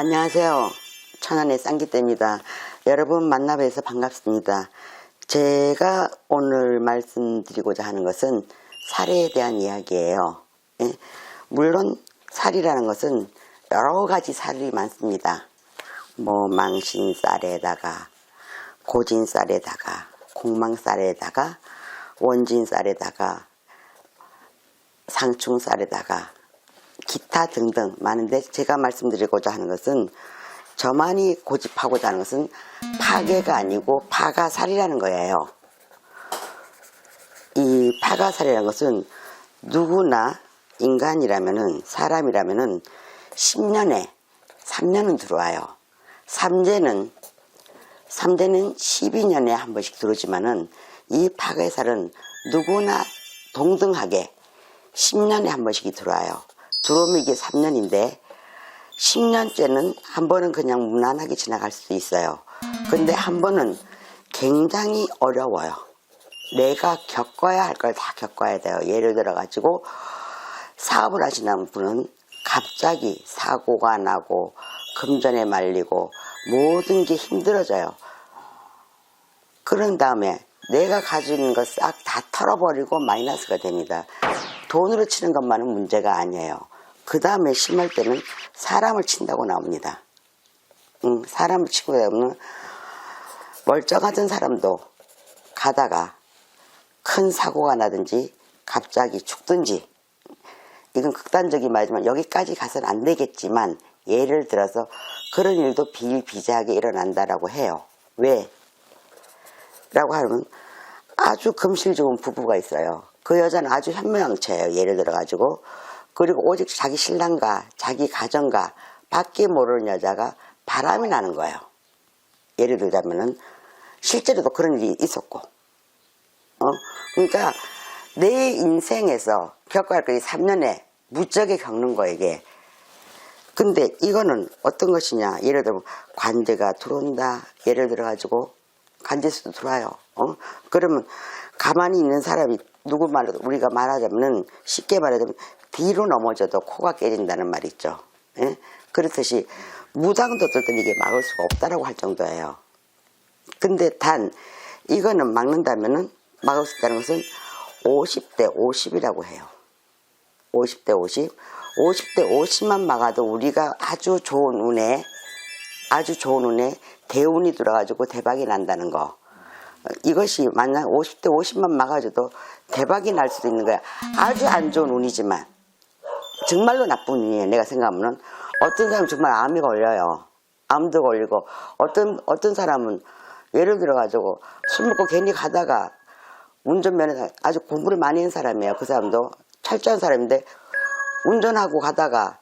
안녕하세요. 천안의 쌍기떼입니다. 여러분 만나 뵈서 반갑습니다. 제가 오늘 말씀드리고자 하는 것은 살에 대한 이야기예요. 예? 물론 살이라는 것은 여러 가지 살이 많습니다. 뭐 망신살에다가 고진살에다가 공망살에다가 원진살에다가 상충살에다가 기타 등등 많은데, 제가 말씀드리고자 하는 것은, 저만이 고집하고자 하는 것은 파괴가 아니고 파가살이라는 거예요. 이 파가살이라는 것은 누구나 인간이라면은, 사람이라면은 10년에 3년은 들어와요. 3대는 12년에 한 번씩 들어오지만은, 이 파괴살은 누구나 동등하게 10년에 한 번씩이 들어와요. 들어오면 이게 3년인데 10년째는 한 번은 그냥 무난하게 지나갈 수도 있어요. 근데 한 번은 굉장히 어려워요. 내가 겪어야 할 걸 다 겪어야 돼요. 예를 들어 가지고 사업을 하시는 분은 갑자기 사고가 나고 금전에 말리고 모든 게 힘들어져요. 그런 다음에 내가 가지고 있는 거 싹 다 털어버리고 마이너스가 됩니다. 돈으로 치는 것만은 문제가 아니에요. 그 다음에 심할 때는 사람을 친다고 나옵니다. 사람을 치고 나오면 멀쩡하던 사람도 가다가 큰 사고가 나든지 갑자기 죽든지, 이건 극단적인 말이지만 여기까지 가서는 안 되겠지만, 예를 들어서 그런 일도 비일비재하게 일어난다라고 해요. 왜? 라고 하면, 아주 금실 좋은 부부가 있어요. 그 여자는 아주 현모양처예요. 예를 들어 가지고. 그리고 오직 자기 신랑과 자기 가정과 밖에 모르는 여자가 바람이 나는 거예요. 예를 들자면은 실제로도 그런 일이 있었고, 그러니까 내 인생에서 겪어야 할 것이 3년에 무지하게 겪는 거예요, 이게. 근데 이거는 어떤 것이냐? 예를 들어 관제가 들어온다. 예를 들어 가지고 관제수도 들어와요. 그러면 가만히 있는 사람이, 누구 말로 우리가 말하자면은, 쉽게 말하자면 뒤로 넘어져도 코가 깨진다는 말 있죠. 예? 그렇듯이 무당도 어떨 땐 이게 막을 수가 없다라고 할 정도예요. 근데 단 이거는 막는다면은, 막을 수 있다는 것은 50대 50이라고 해요. 50대 50. 50대 50만 막아도 우리가 아주 좋은 운에 대운이 들어가지고 대박이 난다는 거. 이것이 만약 50대 50만 막아줘도 대박이 날 수도 있는 거야. 아주 안 좋은 운이지만 정말로 나쁜 운이에요. 내가 생각하면 어떤 사람은 정말 암이 걸려요. 암도 걸리고, 어떤 사람은 예를 들어 가지고 술 먹고 괜히 가다가, 운전면허 아주 공부를 많이 한 사람이에요. 그 사람도 철저한 사람인데 운전하고 가다가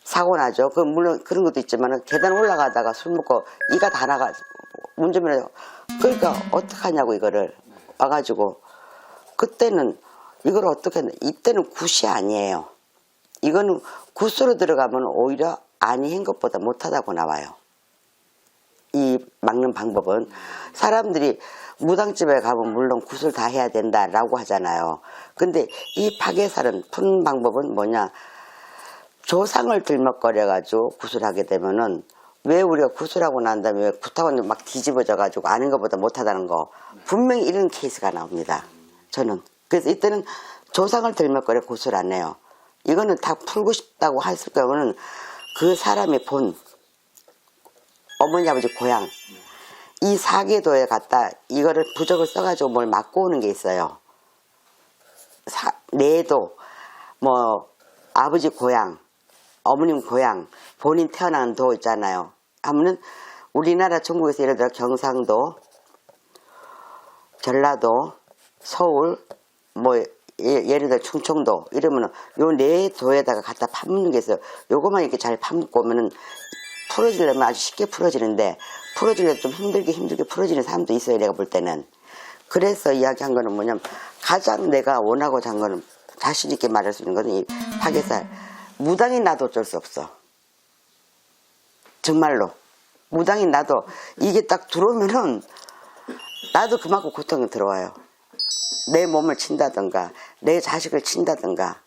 사고 나죠. 물론 그런 것도 있지만, 계단 올라가다가 술 먹고 이가 다 나가, 운전면허. 그러니까 어떡하냐고, 이거를 와가지고. 그때는 이걸 어떻게 하냐, 이때는 굿이 아니에요. 이거는 굿으로 들어가면 오히려 아니 한 것보다 못하다고 나와요. 이 막는 방법은, 사람들이 무당집에 가면 물론 굿을 다 해야 된다라고 하잖아요. 근데 이 파괴살은 푸는 방법은 뭐냐? 조상을 들먹거려가지고 굿을 하게 되면은, 왜 우리가 굿을 하고 난 다음에 왜 굿하고 막 뒤집어져가지고 아는 것보다 못하다는 거, 분명히 이런 케이스가 나옵니다. 저는. 그래서 이때는 조상을 들먹거려 굿을 안 해요. 이거는 다 풀고 싶다고 했을 경우는 그 사람의 본, 어머니 아버지 고향, 이 사계도에 갔다 이거를 부적을 써가지고 뭘 맞고 오는 게 있어요. 내도 뭐 아버지 고향, 어머님 고향, 본인 태어난 도 있잖아요. 하면은 우리나라 전국에서 예를 들어 경상도, 전라도, 서울, 뭐 예를 들어 충청도 이러면은 요 네 도에다가 갖다 파묻는 게 있어요. 요거만 이렇게 잘 파묻고 오면은 풀어지려면 아주 쉽게 풀어지는데, 풀어지려면 좀 힘들게 풀어지는 사람도 있어요, 내가 볼 때는. 그래서 이야기한 거는 뭐냐면, 가장 내가 원하고자 한 거는, 자신 있게 말할 수 있는 거는 이 파괴살. 무당이 나도 어쩔 수 없어. 정말로. 무당이 나도 이게 딱 들어오면은 나도 그만큼 고통이 들어와요. 내 몸을 친다든가 내 자식을 친다든가,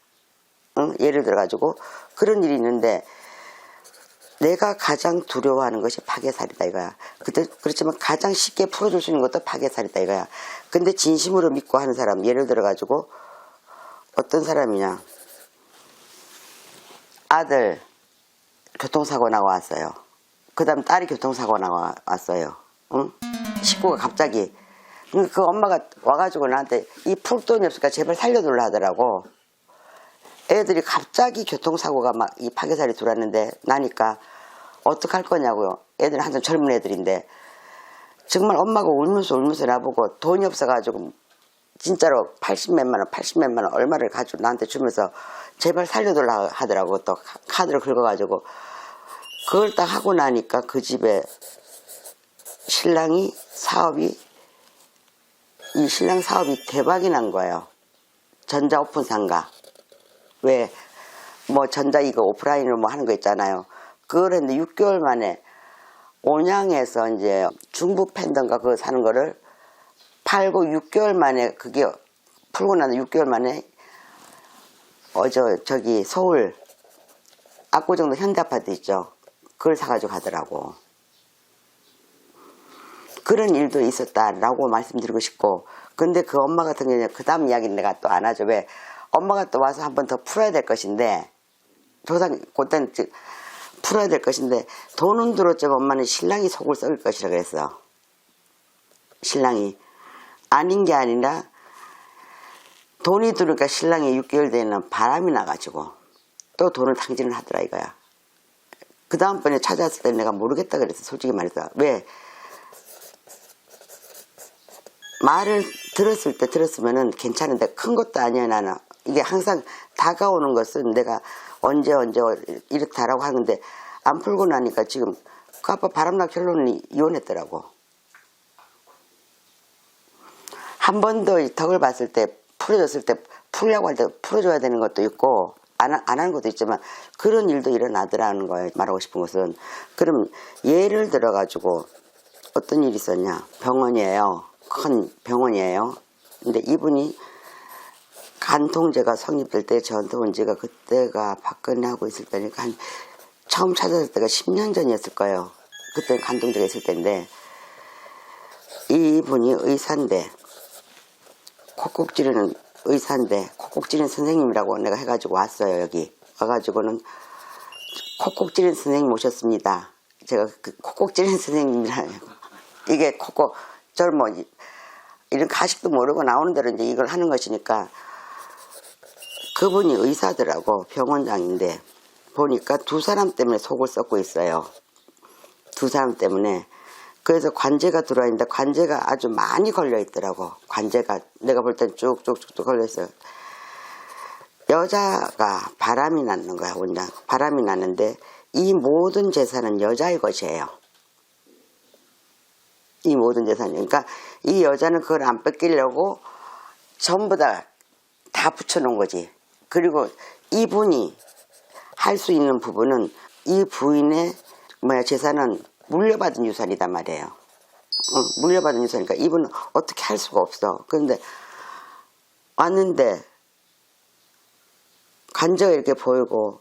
예를 들어 가지고 그런 일이 있는데, 내가 가장 두려워하는 것이 파괴살이다 이거야. 그렇지만 가장 쉽게 풀어줄 수 있는 것도 파괴살이다 이거야. 근데 진심으로 믿고 하는 사람, 예를 들어가지고 어떤 사람이냐. 아들 교통사고 나왔어요. 그 다음 딸이 교통사고 나왔어요. 응? 식구가 갑자기. 그 엄마가 와가지고 나한테 이 풀 돈이 없으니까 제발 살려달라 하더라고. 애들이 갑자기 교통사고가 막 이 파괴살이 들어왔는데 나니까 어떡할 거냐고요. 애들은 한참 젊은 애들인데 정말 엄마가 울면서 나보고 돈이 없어가지고 진짜로 80몇만 원 얼마를 가지고 나한테 주면서 제발 살려달라 하더라고. 또 카드를 긁어가지고 그걸 딱 하고 나니까 그 집에 신랑 사업이 대박이 난 거예요. 전자 오픈 상가. 왜, 뭐, 전자 이거 오프라인으로 뭐 하는 거 있잖아요. 그걸 했는데 6개월 만에 온양에서 이제 중부 팬던가 그거 사는 거를 팔고 6개월 만에 그게 풀고 나서 6개월 만에 저기 서울 압구정도 현대아파트 있죠. 그걸 사가지고 가더라고. 그런 일도 있었다라고 말씀드리고 싶고, 근데 그 엄마 같은 경우는 그 다음 이야기는 내가 또 안 하죠. 왜? 엄마가 또 와서 한 번 더 풀어야 될 것인데, 그때는 풀어야 될 것인데, 돈은 들었지만 엄마는 신랑이 속을 썩을 것이라 그랬어. 신랑이. 아닌 게 아니라, 돈이 들으니까 신랑이 6개월 되는 바람이 나가지고, 또 돈을 탕진을 하더라 이거야. 그 다음번에 찾아왔을 때 내가 모르겠다 그랬어. 솔직히 말해서. 왜? 말을 들었으면은 괜찮은데 큰 것도 아니야 나는. 이게 항상 다가오는 것은 내가 언제 이렇다라고 하는데 안 풀고 나니까 지금 그 아빠 바람나고 결론이 이혼했더라고. 한 번 더 덕을 봤을 때 풀어줬을 때 풀려고 할 때 풀어줘야 되는 것도 있고 안 하는 것도 있지만 그런 일도 일어나더라는 거예요. 말하고 싶은 것은. 그럼 예를 들어가지고 어떤 일이 있었냐. 병원이에요. 큰 병원이에요. 근데 이분이 간통죄가 성립될 때 저한테 온 지가 그때가 박근혜하고 있을 때니까 처음 찾았을 때가 10년 전이었을 거예요. 그때 간통죄가 있을 때인데 이분이 의사인데 콕콕 찌르는 의사인데 콕콕 찌르는 선생님이라고 내가 해가지고 왔어요. 여기 와가지고는 콕콕 찌르는 선생님 모셨습니다. 제가 그 콕콕 찌르는 선생님이라고 이게 콕콕 저를 뭐 이런 가식도 모르고 나오는 대로 이제 이걸 하는 것이니까 그분이 의사더라고. 병원장인데 보니까 두 사람 때문에 속을 썩고 있어요. 두 사람 때문에. 그래서 관제가 들어와 있는데 관제가 아주 많이 걸려 있더라고. 관제가 내가 볼 땐 쭉쭉쭉 걸려 있어요. 여자가 바람이 나는 거야. 원장 바람이 나는데 이 모든 재산은 여자의 것이에요. 이 모든 재산이. 그러니까 이 여자는 그걸 안 뺏기려고 전부 다 붙여놓은 거지. 그리고 이분이 할 수 있는 부분은 이 부인의 재산은 물려받은 유산이단 말이에요. 물려받은 유산이니까 이분은 어떻게 할 수가 없어. 그런데 왔는데 간제가 이렇게 보이고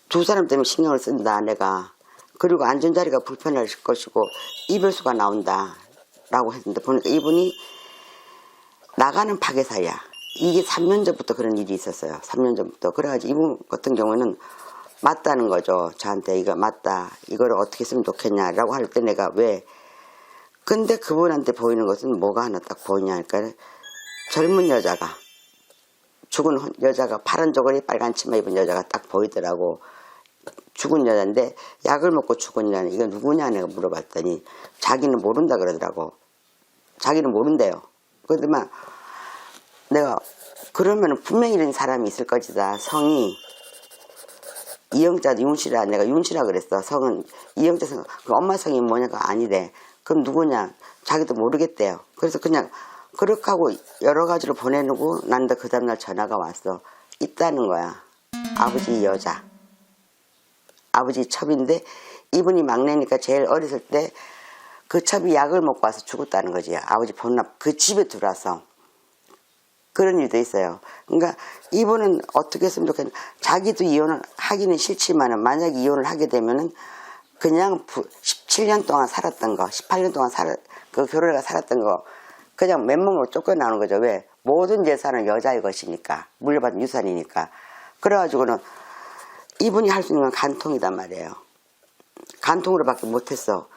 두 사람 때문에 신경을 쓴다 내가. 그리고 앉은 자리가 불편할 것이고 이별수가 나온다 라고 했는데 보니까 이분이 나가는 파괴사야. 이게 3년 전부터 그런 일이 있었어요. 3년 전부터. 그래가지고 이분 같은 경우는 맞다는 거죠. 저한테 이거 맞다. 이거를 어떻게 쓰면 좋겠냐라고 할 때 내가 왜. 근데 그분한테 보이는 것은 뭐가 하나 딱 보이냐 하니까 젊은 여자가 죽은 여자가 파란 저고리 빨간 치마 입은 여자가 딱 보이더라고. 죽은 여자인데 약을 먹고 죽은 여자는 이거 누구냐 내가 물어봤더니 자기는 모른다 그러더라고. 자기는 모른대요. 그런데 막 내가 그러면 분명히 이런 사람이 있을 것이다. 성이 이영자도 윤씨라 내가 윤씨라 그랬어. 성은 이영자 성. 그 엄마 성이 뭐냐가 아니래. 그럼 누구냐? 자기도 모르겠대요. 그래서 그냥 그렇게 하고 여러 가지로 보내놓고 난데 그 다음날 전화가 왔어. 있다는 거야. 아버지 여자. 아버지 첩인데 이분이 막내니까 제일 어렸을 때 그 첩이 약을 먹고 와서 죽었다는 거지. 아버지 본납 그 집에 들어와서. 그런 일도 있어요. 그러니까 이분은 어떻게 했으면 좋겠냐. 자기도 이혼을 하기는 싫지만 만약에 이혼을 하게 되면은 그냥 17년 동안 살았던 거, 18년 동안 그 결혼해가 살았던 거 그냥 맨몸으로 쫓겨나오는 거죠. 왜? 모든 재산은 여자의 것이니까, 물려받은 유산이니까. 그래가지고는 이분이 할 수 있는 건 간통이단 말이에요. 간통으로밖에 못했어.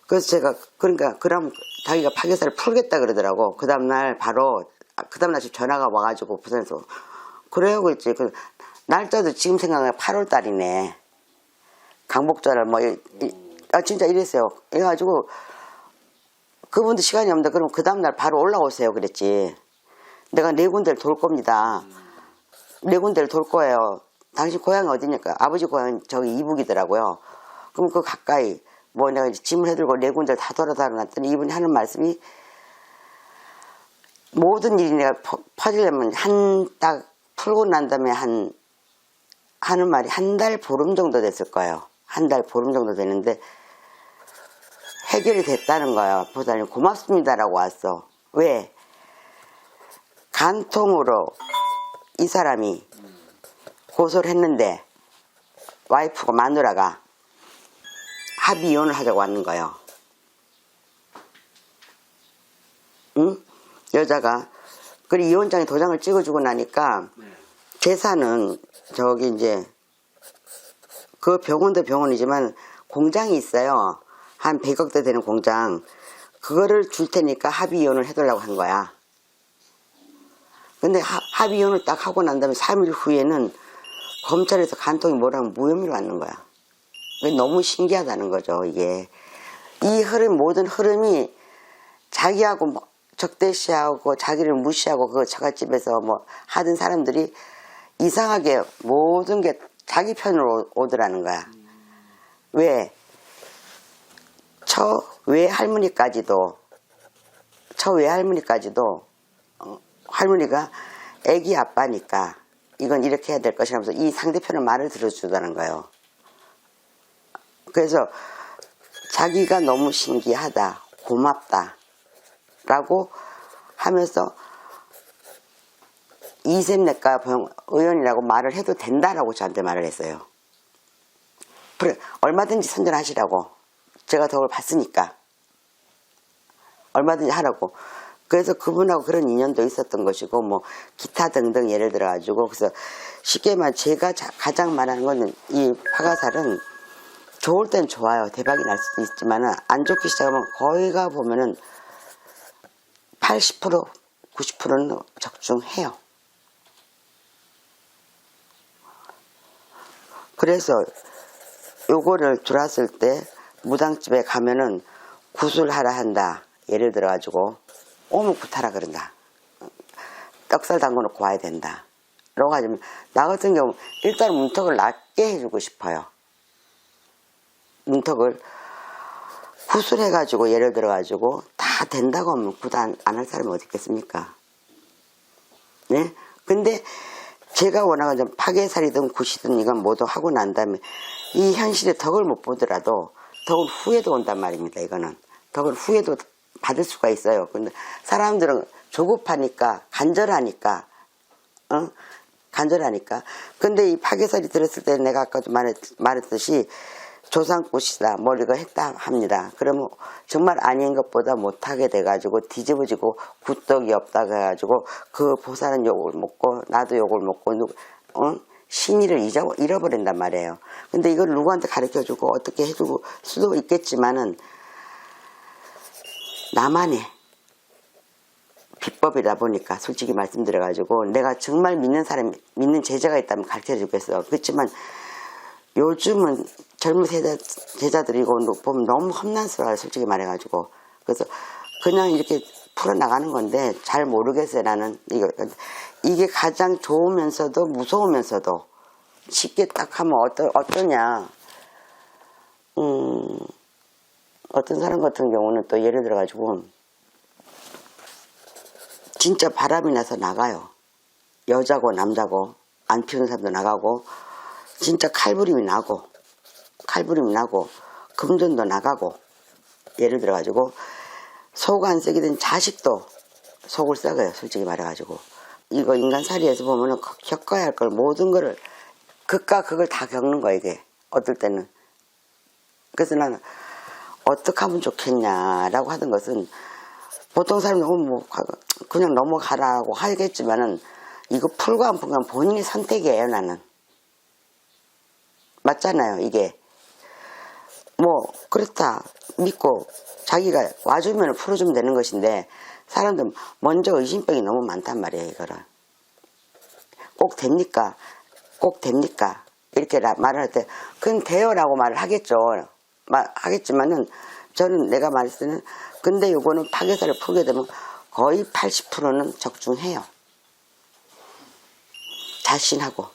그래서 제가 그러니까 그럼 자기가 파괴사를 풀겠다 그러더라고. 그 다음날 바로 그 다음날 전화가 와가지고 부산에서 그래요 그랬지. 그 날짜도 지금 생각하면 8월 달이네. 강복절을 뭐 진짜 이랬어요. 해가지고 그분도 시간이 없는데 그럼 그 다음날 바로 올라오세요 그랬지. 내가 4군데를 돌 겁니다. 4군데를 돌 거예요. 당신 고향이 어디니까? 아버지 고향은 저기 이북이더라고요. 그럼 그 가까이 뭐 내가 이제 짐을 해들고 4군데를 다 돌아다녔더니 이분이 하는 말씀이 모든 일이 내가 퍼지려면 딱 풀고 난 다음에 하는 말이 1달 보름 정도 됐을 거예요. 1달 보름 정도 되는데 해결이 됐다는 거예요. 보다는 고맙습니다라고 왔어. 왜? 간통으로 이 사람이 고소를 했는데 와이프가 마누라가 합의 이혼을 하자고 왔는 거예요. 응? 여자가 그리고 이혼장에 도장을 찍어주고 나니까 재산은 저기 이제 그 병원도 병원이지만 공장이 있어요. 한 100억대 되는 공장. 그거를 줄 테니까 합의 이혼을 해달라고 한 거야. 근데 합의 이혼을 딱 하고 난 다음에 3일 후에는 검찰에서 간통이 뭐라면 무혐의로 왔는 거야. 너무 신기하다는 거죠, 이게. 이 흐름, 모든 흐름이 자기하고 뭐 적대시하고 자기를 무시하고 그 처갓집에서 뭐 하던 사람들이 이상하게 모든 게 자기 편으로 오더라는 거야. 왜? 외할머니까지도 할머니가 애기 아빠니까 이건 이렇게 해야 될 것이라면서 이 상대편의 말을 들어주다는 거예요. 그래서 자기가 너무 신기하다, 고맙다 라고 하면서 이샘내과 의원이라고 말을 해도 된다라고 저한테 말을 했어요. 그래, 얼마든지 선전하시라고. 제가 덕을 봤으니까 얼마든지 하라고. 그래서 그분하고 그런 인연도 있었던 것이고 뭐 기타 등등 예를 들어 가지고 그래서 쉽게 말 제가 가장 말하는 거는 이 파가살은 좋을 땐 좋아요. 대박이 날 수도 있지만 안 좋기 시작하면 거의가 보면은 80% 90%는 적중해요. 그래서 요거를 들어왔을 때 무당집에 가면은 구슬하라 한다. 예를 들어 가지고 오면 굿하라 그런다. 떡살 담궈놓고 와야 된다. 라고 하지만 나 같은 경우 일단 문턱을 낮게 해주고 싶어요. 문턱을 구슬해가지고 예를 들어가지고 다 된다고 하면 굿 안 할 사람이 어디 있겠습니까? 네? 근데 제가 원하는 좀 파괴살이든 굿이든 이건 모두 하고 난 다음에 이 현실의 덕을 못 보더라도 덕은 후회도 온단 말입니다. 이거는 덕은 후회도 받을 수가 있어요. 근데 사람들은 조급하니까 간절하니까 간절하니까. 근데 이 파괴살이 들었을 때 내가 아까도 말했듯이 조상굿이다 뭐 이거 했다 합니다. 그러면 정말 아닌 것보다 못하게 돼가지고 뒤집어지고 굿덕이 없다 해가지고 그 보살은 욕을 먹고 나도 욕을 먹고 신의를 잃어버린단 말이에요. 근데 이걸 누구한테 가르쳐주고 어떻게 해주고 수도 있겠지만은 나만의 비법이다 보니까 솔직히 말씀드려가지고 내가 정말 믿는 사람, 믿는 제자가 있다면 가르쳐주겠어. 그렇지만 요즘은 젊은 제자들이고 보면 너무 험난스러워요. 솔직히 말해가지고. 그래서 그냥 이렇게 풀어나가는 건데 잘 모르겠어요. 나는 이게 가장 좋으면서도 무서우면서도 쉽게 딱 하면 어떠냐. 어떤 사람 같은 경우는 또 예를 들어가지고 진짜 바람이 나서 나가요. 여자고 남자고 안 피우는 사람도 나가고 진짜 칼부림이 나고 금전도 나가고 예를 들어가지고 속 안 썩이던 자식도 속을 썩어요. 솔직히 말해가지고 이거 인간살이에서 보면은 겪어야 할 걸 모든 거를 극과 극을 다 겪는 거야. 이게 어떨 때는 그래서 나는 어떻게 하면 좋겠냐라고 하던 것은 보통 사람은 뭐 그냥 넘어가라고 하겠지만은 이거 풀고 안 풀고 본인의 선택이에요. 나는 맞잖아요. 이게 뭐 그렇다 믿고 자기가 와주면 풀어주면 되는 것인데 사람들 먼저 의심병이 너무 많단 말이에요. 이거를 꼭 됩니까? 꼭 됩니까? 이렇게 말할 때 그건 돼요라고 말을 하겠죠. 하겠지만은 저는 내가 말했을 때는 근데 요거는 파괴사를 풀게 되면 거의 80%는 적중해요. 자신하고